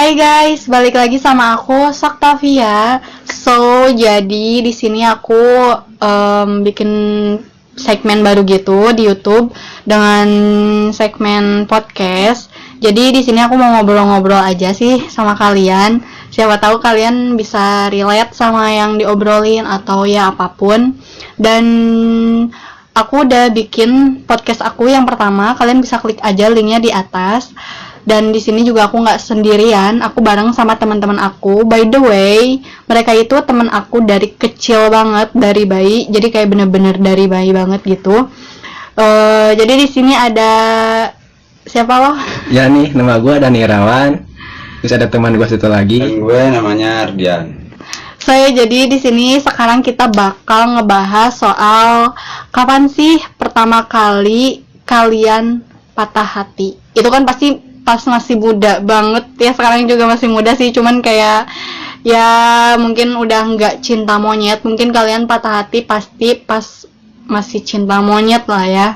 Hai guys, balik lagi sama aku Soktavia. Jadi di sini aku bikin segmen baru gitu di YouTube dengan segmen podcast. Jadi di sini aku mau ngobrol-ngobrol aja sih sama kalian. Siapa tahu kalian bisa relate sama yang diobrolin atau ya apapun. Dan aku udah bikin podcast aku yang pertama. Kalian bisa klik aja linknya di atas. Dan di sini juga aku nggak sendirian, aku bareng sama teman-teman aku. By the way, mereka itu teman aku dari kecil banget, dari bayi. Jadi kayak bener-bener dari bayi banget gitu. Jadi di sini ada siapa loh? Ya nih, nama gue Dani Irawan. Terus ada teman gue satu lagi. Dan gue namanya Ardian. Jadi di sini sekarang kita bakal ngebahas soal kapan sih pertama kali kalian patah hati. Itu kan pasti pas masih muda banget ya, sekarang juga masih muda sih, cuman kayak ya mungkin udah nggak cinta monyet. Mungkin kalian patah hati pasti pas masih cinta monyet lah ya.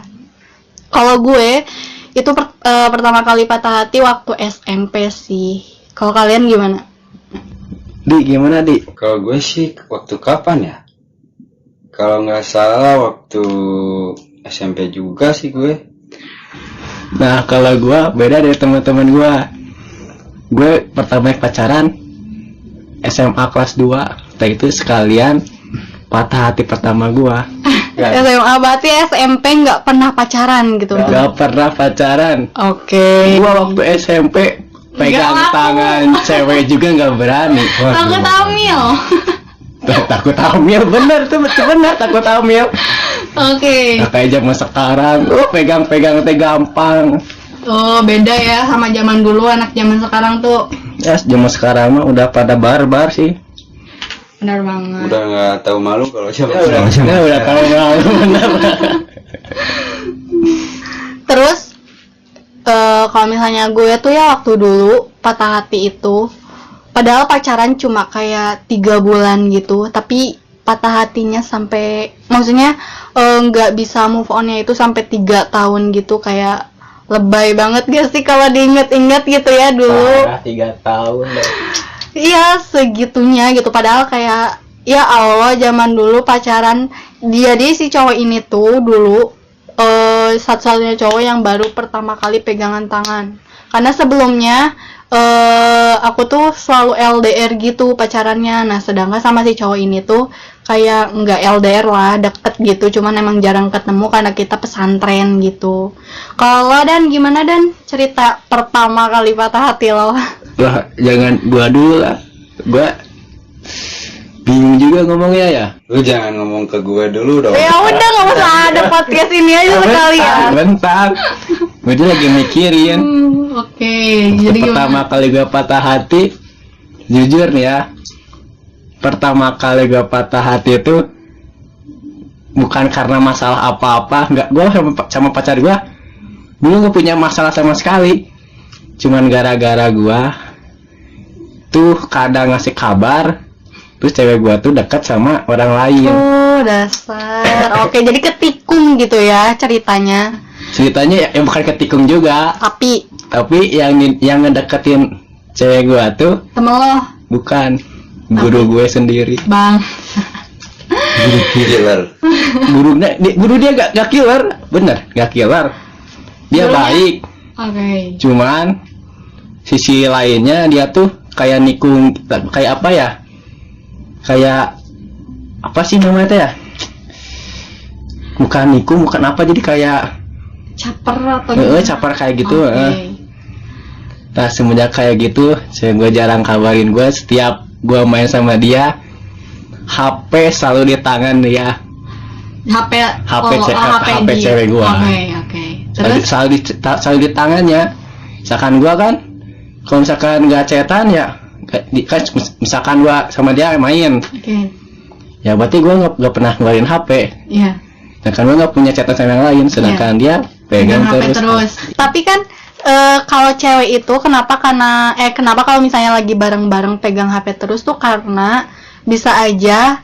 Kalau gue itu pertama kali patah hati waktu SMP sih. Kalau kalian gimana? Di, gimana Di? Kalau gue sih waktu kapan ya? Kalau nggak salah waktu SMP juga sih gue. Nah, kalau gue beda dari teman-teman gue. Gue pertama pacaran SMA kelas 2. Setelah itu sekalian patah hati pertama gue. SMA berarti SMP nggak pernah pacaran gitu? Gak pernah pacaran. Oke. Gue waktu SMP pegang tangan cewek juga nggak berani. Takut hamil. Takut hamil, bener tuh, bener takut hamil. Oke. Nah, kayak zaman sekarang, pegang-pegang teh gampang. Oh, beda ya sama zaman dulu, anak zaman sekarang tuh. Ya, zaman sekarang mah udah pada barbar sih. Benar banget. Udah nggak tahu malu kalau siapa. Udah tahu malu, bener. Terus kalau misalnya gue tuh ya waktu dulu patah hati itu, padahal pacaran cuma kayak 3 bulan gitu, tapi patah hatinya sampai, maksudnya nggak bisa move onnya itu sampai 3 tahun gitu. Kayak lebay banget gak sih kalau diinget-inget gitu ya dulu. Parah, 3 tahun deh. Iya segitunya gitu, padahal kayak ya Allah zaman dulu pacaran dia si cowok ini tuh dulu satu-satunya cowok yang baru pertama kali pegangan tangan. Karena sebelumnya aku tuh selalu LDR gitu pacarannya. Nah sedangkan sama si cowok ini tuh kayak nggak LDR lah, deket gitu, cuman emang jarang ketemu karena kita pesantren gitu. Kalau Dan gimana Dan, cerita pertama kali patah hati lo? Wah, jangan gua dulu lah. Gua bingung juga ngomongnya ya. Lu jangan ngomong ke gue dulu dong. Ya udah nggak usah, ada podcast ini aja sekalian. Bentar. Gue juga lagi mikirin. Oke, Waktu jadi pertama gimana? kali gue patah hati, jujur nih ya, pertama kali gue patah hati itu bukan karena masalah apa-apa. Nggak, gue sama pacar gue dulu nggak punya masalah sama sekali. Cuman gara-gara gue tuh kadang ngasih kabar, terus cewek gue tuh dekat sama orang lain. Oh dasar. Oke, jadi ketikung gitu ya ceritanya. Ceritanya ya bukan ketikung juga, Tapi yang ngedeketin cewek gue tuh temen lo bukan guru gue sendiri. Bang. Killer. Guru dia gak killer, bener gak killer. Dia Gurunya? baik, Oke. cuman sisi lainnya dia tuh kayak nikung, kayak apa ya? Kayak apa sih namanya teh ya? Bukan nikung, bukan apa, jadi kayak Caper atau gimana? caper kayak gitu. Oke. Nah semenjak kayak gitu, gue jarang kabarin gue. Setiap gue main sama dia, HP selalu di tangan dia. HP HP dia. cewek gua. Oke. Terus Selalu di tangannya. Misalkan gua kan, kalau misalkan nggak chatan ya, kan misalkan gua sama dia main, oke. ya berarti gua nggak pernah ngeluarin HP. Iya. Sedangkan gua nggak punya chatan sama yang lain, sedangkan dia pegang HP terus. terus. Tapi kan kalau cewek itu kenapa kalau misalnya lagi bareng-bareng pegang HP terus tuh karena bisa aja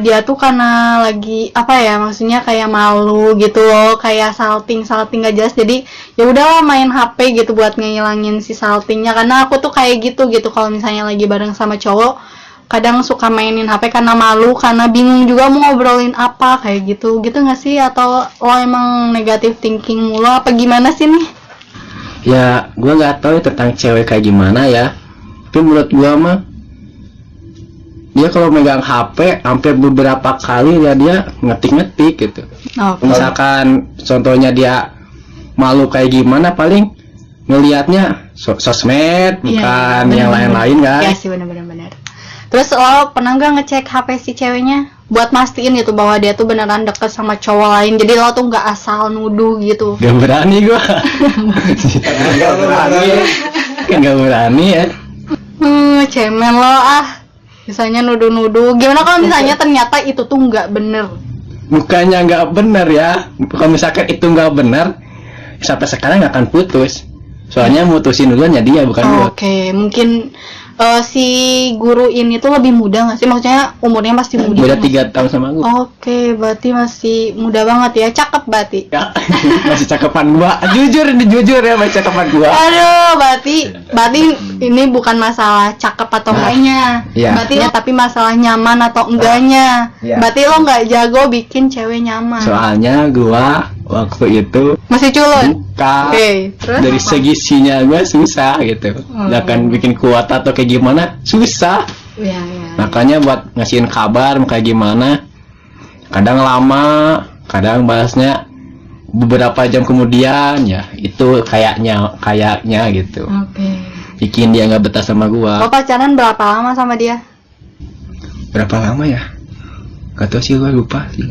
dia tuh karena lagi apa ya, maksudnya kayak malu gitu loh, kayak salting gak jelas, jadi ya udahlah main HP gitu buat ngilangin si saltingnya. Karena aku tuh kayak gitu kalau misalnya lagi bareng sama cowok kadang suka mainin HP karena malu, karena bingung juga mau ngobrolin apa, kayak gitu nggak sih? Atau lo emang negative thinking mulu apa gimana sih nih? Ya gua nggak tahu ya tentang cewek kayak gimana ya, tapi menurut gua mah dia kalau megang HP hampir beberapa kali ya dia ngetik gitu. Misalkan contohnya dia malu kayak gimana, paling ngelihatnya sosmed bukan yang lain-lain kan. Iya sih, benar. Terus lo pernah nggak ngecek HP si ceweknya buat mastiin gitu bahwa dia tuh beneran deket sama cowok lain, jadi lo tuh nggak asal nuduh gitu? Gak berani gua. Gak berani ya. Cemen lo misalnya nuduh-nuduh. Gimana kalau misalnya ternyata itu tuh nggak bener? Bukannya nggak bener ya, kalau misalkan itu nggak bener sampai sekarang nggak akan putus, soalnya mutusin duluan ya dia, bukan gua. Oke, mungkin si guru ini tuh lebih muda nggak sih? Maksudnya umurnya masih muda? Beda 3 tahun sama gua. Oke, berarti masih muda banget ya, cakep berarti. Ya, masih cakepan gua. Jujur ya, masih cakepan gua. Aduh, berarti ini bukan masalah cakep atau enggaknya. Iya. Berarti ya, tapi masalah nyaman atau enggaknya. Iya. Berarti lo nggak jago bikin cewek nyaman. Soalnya gua waktu itu Masih culun. Oke, terus dari apa? segi sinyal gua susah gitu. Bahkan bikin kuota atau kayak gimana susah. Iya. Makanya buat ngasihin kabar kayak gimana, kadang lama, kadang balasnya beberapa jam kemudian, ya itu kayaknya gitu. Oke. Bikin dia nggak betah sama gua. Lo pacaran berapa lama sama dia? Berapa lama ya? Gak tau sih, gua lupa sih.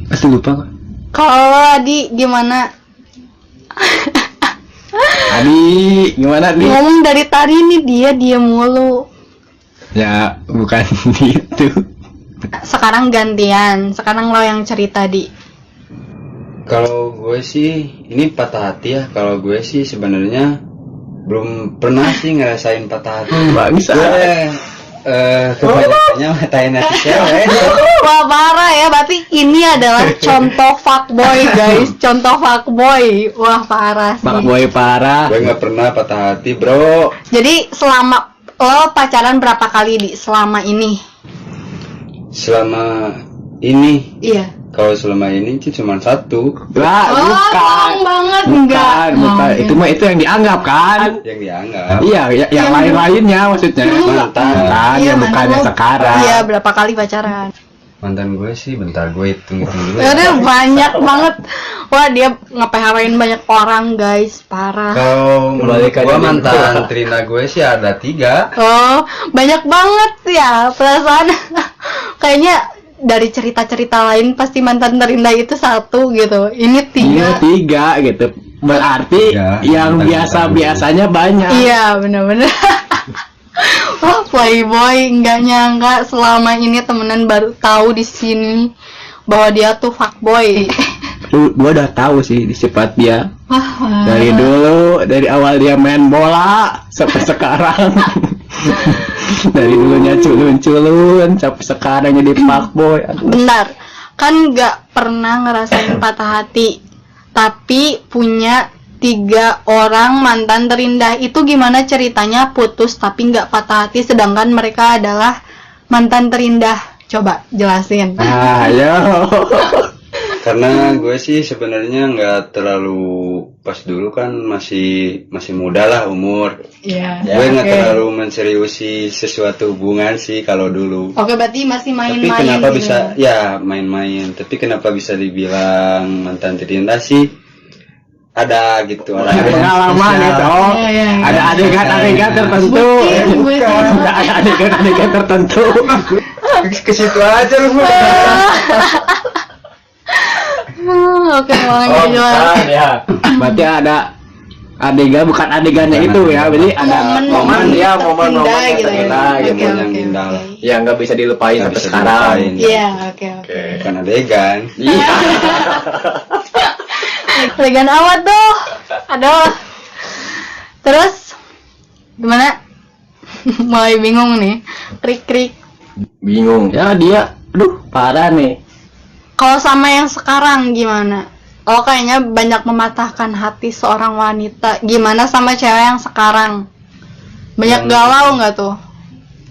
Pasti lupa gua. Kalau Adi gimana? Adi, gimana nih? Ngomong dari tadi nih dia mulu. Ya, bukan gitu. Sekarang gantian. Sekarang lo yang cerita, Di. Kalau gue sih ini patah hati ya. Kalau gue sih sebenarnya belum pernah sih ngerasain patah hati. Bangsa. Gue kebanyakannya matain hati cewek. Wah, parah ya. Berarti ini adalah contoh fuckboy, guys. Contoh fuckboy. Wah, parah sih. Fuckboy parah. Gue nggak pernah patah hati, bro. Jadi selama lo pacaran berapa kali, Di, selama ini? Selama ini, Iya. kalau selama ini sih cuma satu Lah, bukan. bohong banget. Enggak. Bukan. Oh, Itu mah itu yang dianggap kan? yang dianggap. Iya, yang lain-lainnya maksudnya. Mantan. Kan, Iya, yang bukannya mantan lo. sekarang. Iya, berapa kali pacaran? Mantan gue sih, bentar gue hitung dulu. Aduh, banyak banget. Wah, dia nge-PHP-in banyak orang, guys. Parah. Kalau menurut Kembalikan gue ini. mantan Trina gue sih ada 3. Oh, banyak banget ya perasaan. Kayaknya dari cerita-cerita lain pasti mantan terindah itu 1 gitu. Ini 3. Iya, 3 gitu. Berarti Tiga, yang mantan biasa-biasanya banyak. Iya, benar-benar. Wah, playboy, nggak nyangka selama ini temenan baru tahu di sini bahwa dia tuh fuckboy. Gua udah tahu sih sifat dia. Wah, Dari dulu, dari awal dia main bola sampai sekarang. Dari dulunya culun-culun sampai sekarang jadi fuckboy. Aduh. bentar, kan nggak pernah ngerasain patah hati, tapi punya 3 orang mantan terindah. Itu gimana ceritanya putus tapi nggak patah hati sedangkan mereka adalah mantan terindah? Coba jelasin. Ayo. Karena gue sih sebenarnya nggak terlalu, pas dulu kan masih muda lah umur. Iya. Gue nggak terlalu menseriusi sesuatu hubungan sih kalau dulu. Oke, berarti masih Tapi main-main. kenapa gitu bisa ya main-main? Tapi kenapa bisa dibilang mantan terindah sih? Ada gitu. Ada pengalaman gitu. Oh, Iya, iya, iya. ada adegan-adegan tertentu. Bukan. Ada adegan-adegan tertentu. Ke situ aja lu. Oke, mau jelas. Ya. Berarti ada adegan, bukan adegannya itu ya. Jadi ada momen ya, momen-momen indah gitu ya. kita gitu. Oke, yang oke, indah oke. lah. Yang nggak bisa dilupain Nggak sampai bisa sekarang. dilupain. Iya, oke. Bukan adegan. Iya. Legan awat tuh. Aduh. Terus gimana? Mulai bingung nih. Krik-krik. bingung ya dia. Aduh parah nih. Kalau sama yang sekarang gimana? Oh kayaknya banyak mematahkan hati seorang wanita. Gimana sama cewek yang sekarang? Banyak galau nggak tuh?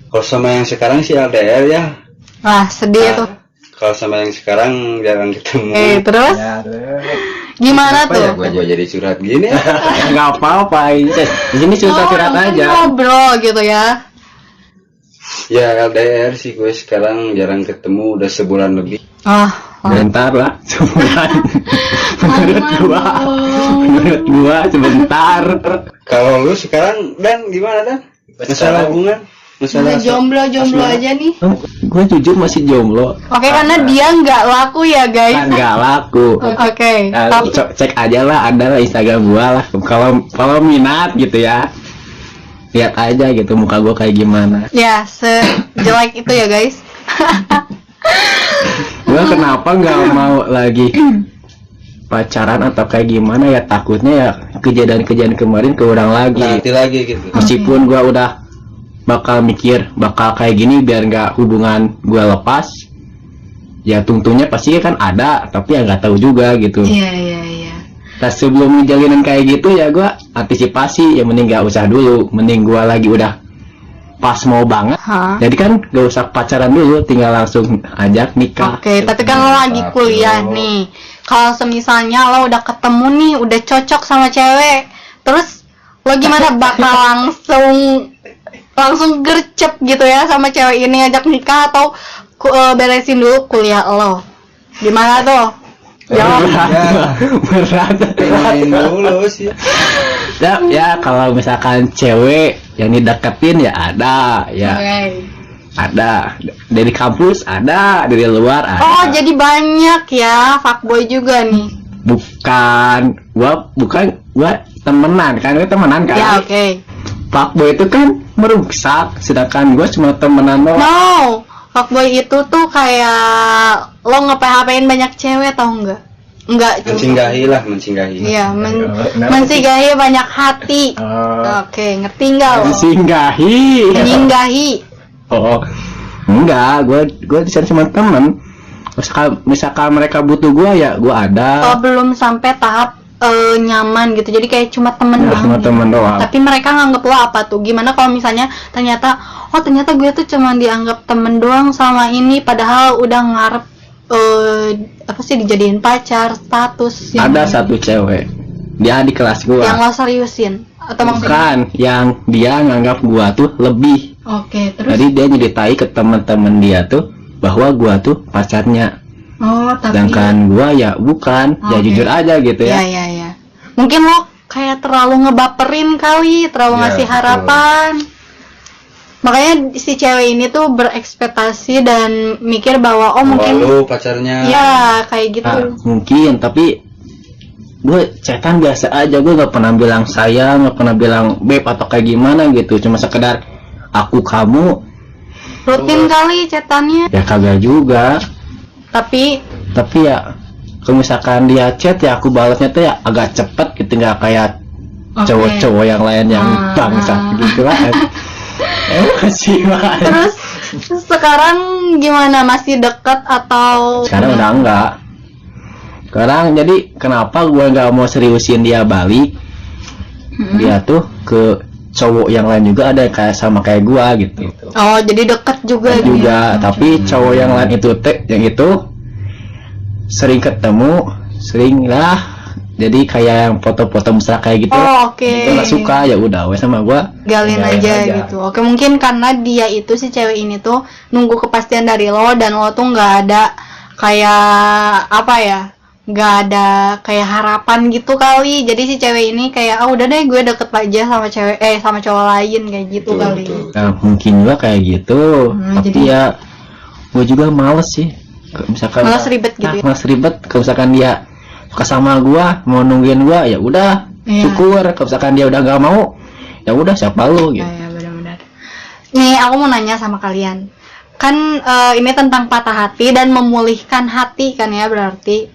Kalau sama yang sekarang sih LDR ya. Wah sedih Nah, tuh. kalau sama yang sekarang jarang ketemu. Terus Ya, gimana Apa tuh? ya gua jadi curhat gini. nggak apa-apa. Di sini curhat mungkin aja. ngobrol gitu ya. Ya LDR sih gue sekarang jarang ketemu udah sebulan lebih. Bentar lah, sebulan. Menurut gua sebentar. Kalau lu sekarang Dan gimana Dan? Masalah hubungan? Masalah Jomblo asmara? aja nih. Gue jujur masih jomblo. Oke, karena dia nggak laku ya guys. Kan nggak laku. Oke. Nah, Tapi- cek aja lah, ada lah Instagram gua lah. Kalau minat gitu ya, lihat aja gitu muka gua kayak gimana. Ya, sejelek itu ya guys. Gua kenapa nggak mau lagi pacaran atau kayak gimana ya, takutnya ya kejadian-kejadian kemarin keulang lagi. Nanti lagi gitu. Meskipun gua udah bakal mikir bakal kayak gini biar nggak hubungan gua lepas, ya tungtunya pasti kan ada, tapi ya nggak tahu juga gitu. Iya. Nah, sebelum ngejalanin kayak gitu ya gua antisipasi, ya mending gak usah dulu, mending gua lagi udah pas mau banget. Hah? Jadi kan gak usah pacaran dulu, tinggal langsung ajak nikah. Oke, tapi kan lo lagi kuliah nih. Kalau semisalnya lo udah ketemu nih, udah cocok sama cewek, terus lo gimana bakal langsung gercep gitu ya sama cewek ini ngajak nikah atau beresin dulu kuliah lo? Gimana tuh? Jawab. Berat. Main dulu sih. Ya kalau misalkan cewek yang dideketin ya ada, ya Oke. ada dari kampus, ada dari luar ada. Oh, jadi banyak ya fuckboy juga nih. Bukan gua temenan kan, Ya, oke. Fuckboy itu kan merusak, sedangkan gua cuma temenan doang. No, fuckboy itu tuh kayak lo nge-PHP-in banyak cewek tau enggak? Enggak juga. Mencinggahi lah, mencinggahi. Iya, mensinggahi banyak hati. Oh. Oke, ngerti enggak lo? Singgahi. Menyinggahi. Oh, enggak, gua di sana cuma temen. Misalkan mereka butuh gua ya gua ada. Oh, belum sampai tahap nyaman gitu. Jadi kayak cuma temen Ya, cuma doang. temen doang. Tapi mereka nganggep lo apa tuh? Gimana kalau misalnya ternyata gue tuh cuma dianggap temen doang sama ini, padahal udah ngarep dijadiin pacar, status yang Ada satu cewek, dia di kelas gua. yang lo seriusin atau maksudnya? Bukan, yang dia nganggap gua tuh lebih. Oke, terus? Jadi dia nyeritain ke teman-teman dia tuh bahwa gua tuh pacarnya. Oh, tapi Sedangkan gua ya bukan, ya Oke. jujur aja gitu ya. ya. Mungkin lo kayak terlalu ngebaperin kali, terlalu Ya, ngasih betul. harapan. Makanya si cewek ini tuh berekspektasi dan mikir bahwa mungkin Lalu pacarnya. ya kayak gitu. Nah, mungkin, tapi gue chatan biasa aja, gue gak pernah bilang sayang, gak pernah bilang beb atau kayak gimana gitu, cuma sekedar aku kamu, Rutin kali cetannya. ya kagak juga. Tapi Ya kalau misalkan dia chat ya aku balasnya tuh ya agak cepet gitu, nggak kayak Oke. cowok-cowok yang lain yang bangsat gitu lah. Masih banget. terus sekarang gimana? Masih deket atau Sekarang udah enggak. Sekarang jadi kenapa gue nggak mau seriusin dia balik? Dia tuh ke cowok yang lain juga ada kayak sama kayak gua gitu. Oh, jadi deket juga dia. Juga, tapi cowok yang lain itu yang itu sering ketemu, sering lah. Jadi kayak yang foto-foto mesra kayak gitu. Oh, oke. Dia nggak suka, ya udah wes sama gua. Galin aja gitu. Oke, mungkin karena dia itu si cewek ini tuh nunggu kepastian dari lo dan lo tuh nggak ada kayak apa ya? Nggak ada kayak harapan gitu kali. Jadi si cewek ini kayak udah deh gue deket aja sama sama cowok lain kayak gitu Betul, kali. betul. Nah, mungkin juga kayak gitu. Tapi jadi- ya gua juga males sih. Kalau misalkan Males ribet gitu ya? Males ribet. Kalau misalkan dia suka sama gua, mau nungguin gua, ya udah. Iya. Syukur. Kalau misalkan dia udah nggak mau, ya udah siapa lu gitu. Ya, benar-benar. Nih, aku mau nanya sama kalian. Kan ini tentang patah hati dan memulihkan hati kan ya berarti.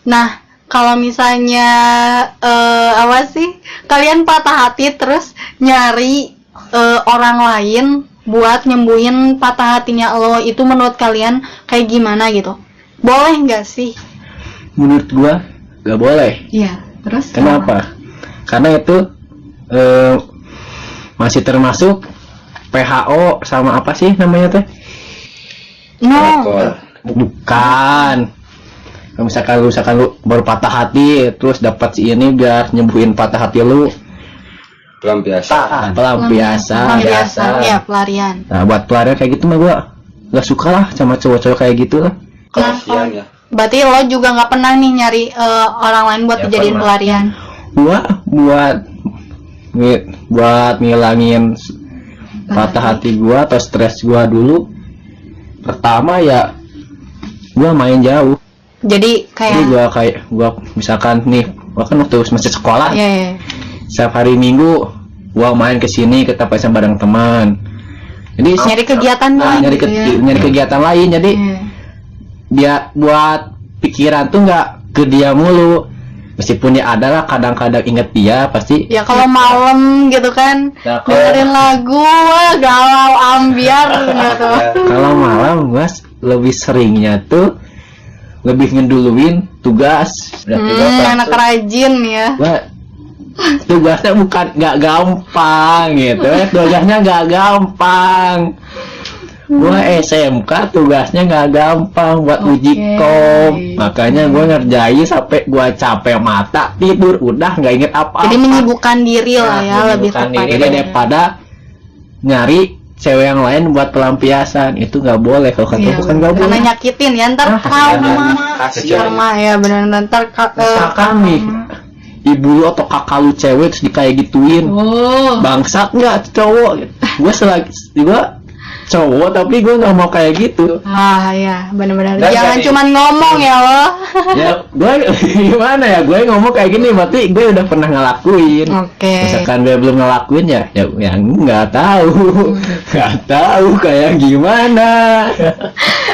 Nah, kalau misalnya apa sih? Kalian patah hati terus nyari orang lain buat nyembuhin patah hatinya lo, itu menurut kalian kayak gimana gitu? Boleh nggak sih? Menurut gua nggak boleh. Iya, terus Kenapa? Karena itu masih termasuk PHO sama apa sih namanya teh? No. Alkohol. Bukan. Kalau misalkan lu baru patah hati, terus dapat si ini biar nyembuhin patah hati lu. Pelampiasan. Pelampiasan. Ya, pelarian. Nah, buat pelarian kayak gitu mah gua nggak suka lah sama cowok-cowok kayak gitu lah. Kasihan ya. Berarti lo juga nggak pernah nih nyari orang lain buat Ya, dijadiin pernah. pelarian? Gua buat ngilangin patah hati gua atau stres gua dulu. Pertama ya gua main jauh. Jadi Jadi kayak gua misalkan nih, gua kan waktu masih sekolah, ya. setiap hari Minggu gua main ke sini ke tempat bareng teman. Jadi Nyari kegiatan lain nyari, gitu ya. nyari kegiatan lain. Jadi Iya. dia buat pikiran tuh nggak ke dia mulu. Meskipun ya adalah kadang-kadang inget dia pasti. Ya kalau malam gitu kan, Ya, kalau- dengerin lagu, wah, galau ambiar gitu. Kalau malam gua lebih seringnya tuh lebih ngeduluin tugas. Udah tugas Anak rajin ya. gua tugasnya bukan nggak gampang gitu, tugasnya nggak gampang. Gua SMK tugasnya nggak gampang buat uji Oke. kom, makanya gua ngerjain sampai gua capek mata, tidur udah nggak inget apa-apa. Jadi menyibukkan diri lah ya, lebih Menyibukkan tepat. diri daripada nyari cewek yang lain buat pelampiasan. Itu nggak boleh, kalau kata Iya, bukan nggak karena boleh. nyakitin ya, ntar trauma. Kasihan. Trauma ya benar, ntar Misalkan nih ibu lu atau kakak lu cewek terus kayak gituin, Oh. bangsat nggak cowok. Gue cowok tapi gue nggak mau kayak gitu. Ah ya, benar-benar. Dan Jangan jadi- cuman ngomong ya lo. Ya gue gimana ya, gue ngomong kayak gini berarti gue udah pernah ngelakuin. Oke. Misalkan gue belum ngelakuin ya nggak tahu, nggak tahu kayak gimana.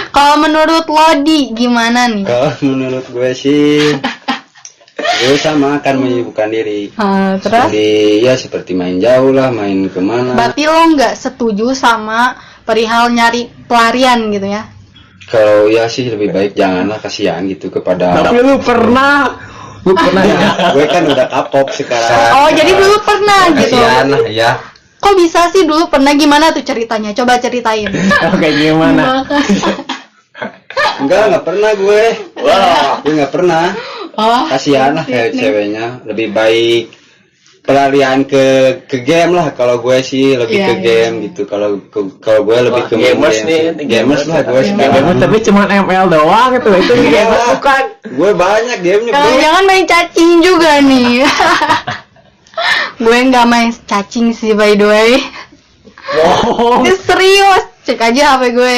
Kalau menurut Lodi gimana nih? Kalau menurut gue sih, gue sama akan menyibukkan diri. Terus? Jadi ya seperti main jauh lah, main kemana. Berarti lo nggak setuju sama perihal nyari pelarian gitu ya? Kalau ya sih lebih baik janganlah, kasihan gitu kepada. Tapi lu pernah ya? Gue kan udah kapok sekarang. Oh, jadi dulu pernah gitu. Kasihan lah ya. Kok bisa sih dulu pernah, gimana tuh ceritanya? Coba ceritain. Kayak gimana? Enggak pernah gue. Wah, gue nggak pernah. Oh, Kasihan lah kayak ceweknya. Lebih baik pelarian ke game lah. Kalau gue sih lebih Iya, ke iya. game gitu. Kalau gue lebih ke main gamers game. nih, Gamers lah gue sekarang. Gamers tapi cuma ML doang itu Iya. gamers bukan. Gue banyak gamenya bro. jangan main cacing juga nih. Gue nggak main cacing sih, by the way. Oh. Ini serius, cek aja HP gue.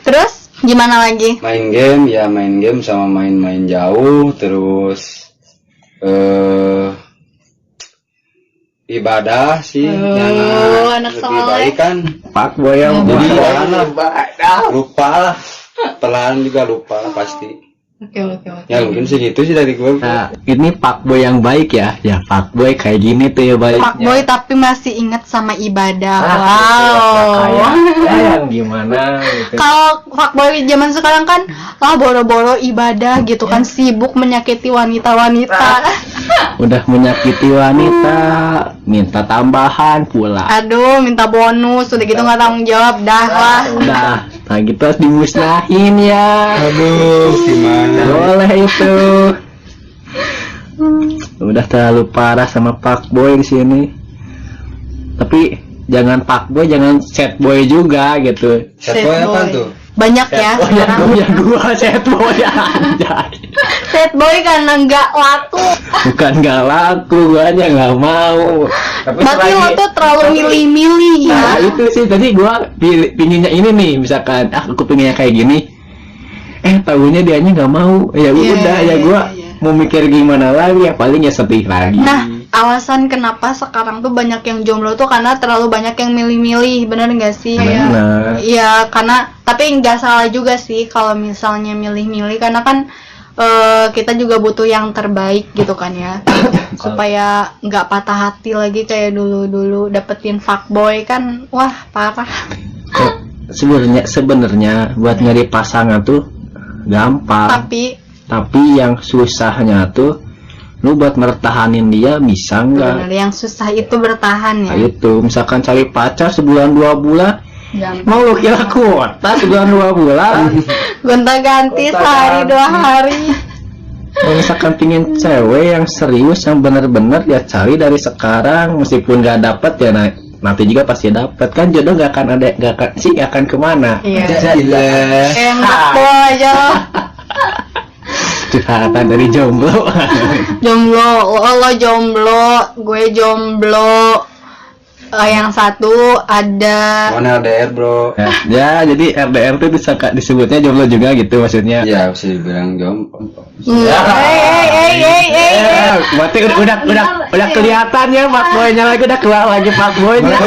Terus gimana lagi? Main game sama main-main jauh, terus ibadah sih yang anak lebih soleh. baik kan. Pak boy yang Jadi bukan. lupa lah, pelan juga lupa lah pasti. Oke. Ya mungkin segitu sih dari gue. Nah, ini Pak boy yang baik ya. Ya Pak boy kayak gini tuh ya baiknya. Pak Boy tapi masih ingat sama ibadah. Nah, Wow. kayak gimana gitu. Kalau fuckboy zaman sekarang kan lah boro-boro ibadah gitu kan, sibuk menyakiti wanita-wanita. Udah menyakiti wanita, minta tambahan pula. Aduh, minta bonus, udah gitu nggak tanggung jawab, dah lah. Udah, nah gitu harus dimusnahin ya. Aduh, gimana? Boleh itu. Udah terlalu parah sama Pak Boy di sini. Tapi jangan Pak Boy, jangan sad boy juga gitu. Sad boy apa tuh? Banyak ya Oh ya sekarang. gua sad boy anjay. Sad boy karena nggak laku. Bukan nggak laku, gua aja nggak mau. Berarti lo tuh terlalu milih-milih ya. Nah itu sih tadi gua pinginnya ini nih, misalkan aku pinginnya kayak gini, tahunya dianya nggak mau, ya Iya, udah ya gua iya. mau mikir gimana lagi, ya paling ya sedih lagi. Nah, alasan kenapa sekarang tuh banyak yang jomblo tuh karena terlalu banyak yang milih-milih, bener nggak sih? Bener. Iya, karena tapi nggak salah juga sih kalau misalnya milih-milih, karena kan kita juga butuh yang terbaik gitu kan ya, supaya nggak patah hati lagi kayak dulu dapetin fuckboy kan, wah parah. Sebenarnya buat nyari pasangan tuh gampang, tapi yang susahnya tuh lu buat mertahanin dia bisa nggak? Bener, yang susah itu bertahan ya. Nah, itu misalkan cari pacar sebulan 2 bulan, mau lu kira kuota sebulan 2 bulan? Gonta-ganti sehari 2 hari. Kalau misalkan pingin cewek yang serius, yang bener-bener ya cari dari sekarang, meskipun nggak dapet ya nanti juga pasti dapet kan, jodoh nggak akan kemana. Iya. Gila. Enak aja. Curhatan dari jomblo. Lo jomblo, gue jomblo. Yang satu ada Mana LDR bro? Ya, jadi RDR tuh disebutnya jomblo juga gitu maksudnya. Ya bisa dibilang jomblo. Berarti udah kelihatan ya fuckboy-nya lagi, udah keluar lagi fuckboy-nya.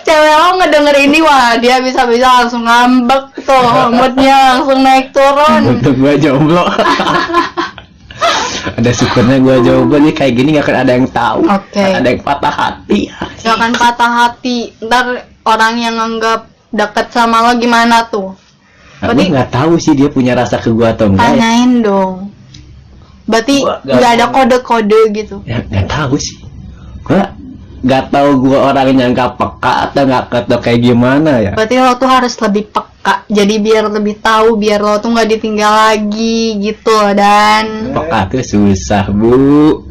Cewek lo ngedenger ini, wah dia bisa-bisa langsung ngambek tuh, moodnya langsung naik turun. Untuk gua jomblo. Ada syukurnya gua jomblo, jadi kayak gini gak akan ada yang tahu. Oke. Ada yang patah hati. Gak akan patah hati. Ntar orang yang anggap deket sama lo gimana tuh? Aku nggak tahu sih dia punya rasa ke gua atau enggak. Tanyain dong. Berarti nggak ada kode-kode gitu. Ya nggak tahu sih. Gua nggak tahu gua orangnya nggak peka atau nggak kayak gimana ya. Berarti lo tuh harus lebih peka. Jadi biar lebih tahu, biar lo tuh nggak ditinggal lagi gitu loh, Dan. Peka tuh susah bu.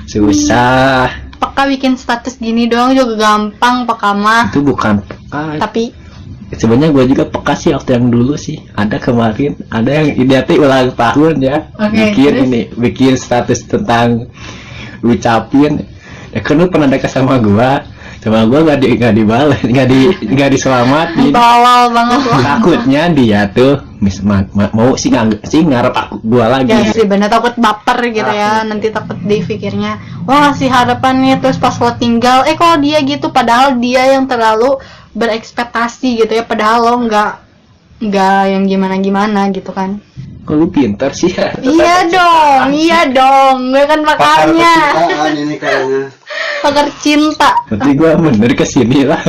Susah. Peka bikin status gini doang juga gampang, peka mah. Itu bukan peka. Tapi sebenarnya gue juga peka sih waktu yang dulu sih. Ada kemarin, ada yang ideati ulang tahun ya. Oke, bikin status tentang ucapin. Ya kan lu pernah dekat sama gua nggak dibalas, nggak diselamatin. bawal banget lo. Takutnya dia tuh mau sih ngarep gua lagi. Ya sih bener, takut baper gitu ya. Nanti takut dipikirnya, wah ngasih harapan nih, terus pas lo tinggal, kalau dia gitu, padahal dia yang terlalu berekspektasi gitu ya, padahal lo nggak yang gimana gitu kan. Kok lu pintar sih ya? Iya dong, gue kan pakarnya. Ini kayaknya. Pakar cinta. Berarti gua bener kesini lah.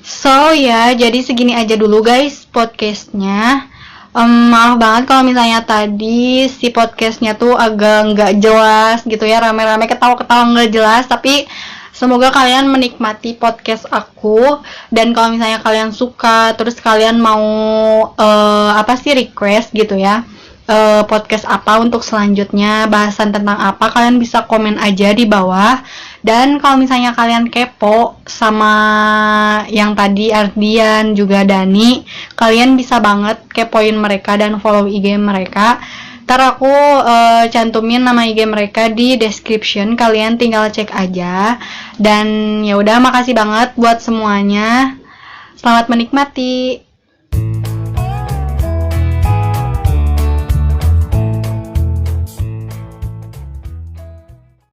So ya, jadi segini aja dulu guys podcastnya. Maaf banget kalau misalnya tadi si podcastnya tuh agak nggak jelas gitu ya, rame-rame ketawa-ketawa nggak jelas, tapi semoga kalian menikmati podcast aku. Dan kalau misalnya kalian suka, terus kalian mau request gitu ya, podcast apa untuk selanjutnya, bahasan tentang apa, kalian bisa komen aja di bawah. Dan kalau misalnya kalian kepo sama yang tadi Ardian juga Dani, kalian bisa banget kepoin mereka dan follow IG mereka. Ntar aku cantumin nama IG mereka di description, kalian tinggal cek aja. Dan ya udah, makasih banget buat semuanya. Selamat menikmati.